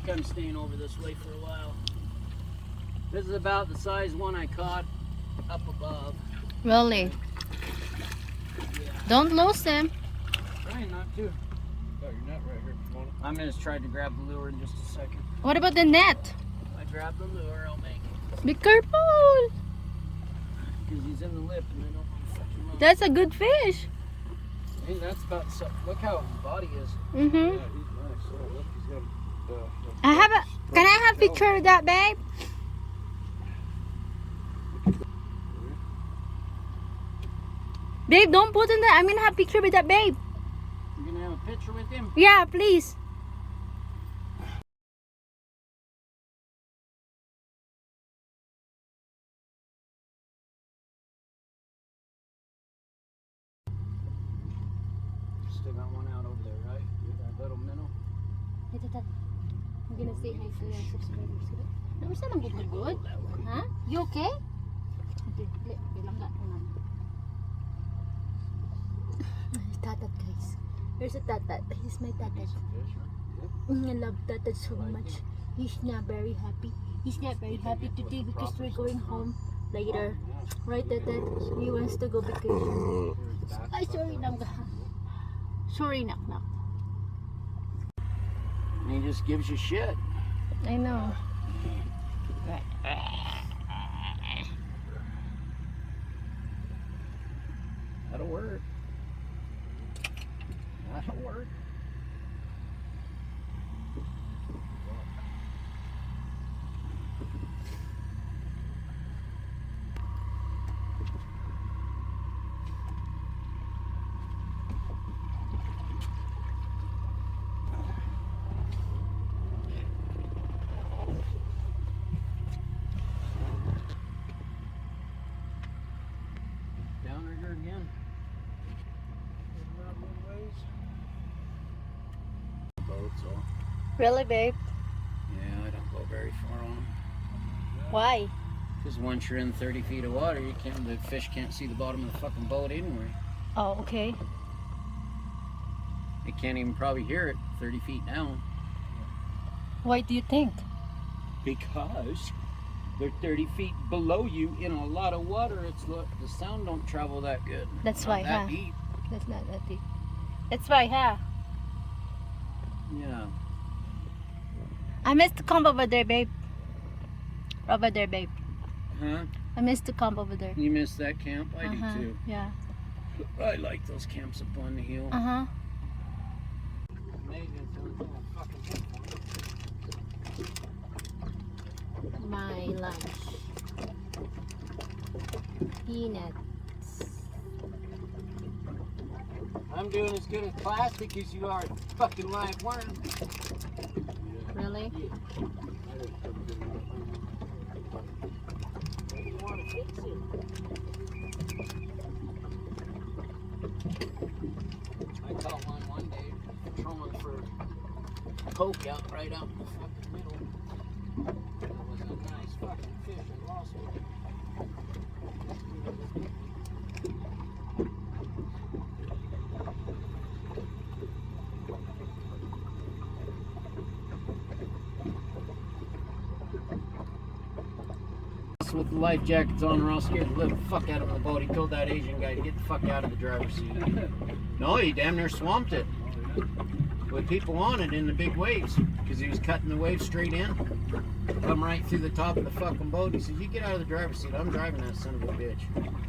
think I'm staying over this way for a while. This is about the size one I caught up above. Really? Yeah. Don't lose them. Trying not to. Got your net right here. Come on. I'm gonna try to grab the lure in just a second. What about the net? If I grab the lure, I'll make it. Be careful. Because he's in the lip and I don't want to fuck him up. That's a good fish. Hey, that's about so. Look how his body is. Mm-hmm. Yeah, he's nice. Oh, look, he's got I have a. Can I have a picture of that, babe? Babe, don't put in that. I'm gonna have a picture with that, babe. You're gonna have a picture with him? Yeah, please. Still got one out over there, right? That little minnow. I'm gonna say hi to your subscribers. Naman siya lang good? Huh? You okay? Tatat, guys. Here's a tatat. He's my tatat. I love tatat so much. He's not very happy. He's not very happy today because we're going home later. Right, tatat? He wants to go vacation. Ay, sorry, Nangga. Sorry, knock knock. And he just gives you shit. I know. That'll work. That'll work. Downrigger again. Boats all. Really, babe? Yeah, I don't go very far on them. Why? Because once you're in 30 feet of water, you can't. The fish can't see the bottom of the fucking boat anyway. Oh, okay. They can't even probably hear it 30 feet down. Why do you think? Because they're 30 feet below you in a lot of water. The sound don't travel that good. That's Not why, that huh? deep. That's not that deep. That's why, huh? Yeah. I missed to come over there, babe. Over there, babe. Huh? I missed to come over there. You missed that camp? I do too. Yeah. I like those camps up on the hill. Uh-huh. Amazing feeling like a fucking hit for me. My lunch. Peanuts. I'm doing as good as plastic as you are at fucking live worm. Really? You want to fix it? I caught one day trolling for poke out right out in the fucking middle. That was a nice fucking fish. I lost it. With the life jackets on, we're all scared to live the fuck out of the boat. He told that Asian guy to get the fuck out of the driver's seat. No, he damn near swamped it with people on it in the big waves because he was cutting the waves straight in. Come right through the top of the fucking boat. He said, "You get out of the driver's seat. I'm driving that son of a bitch."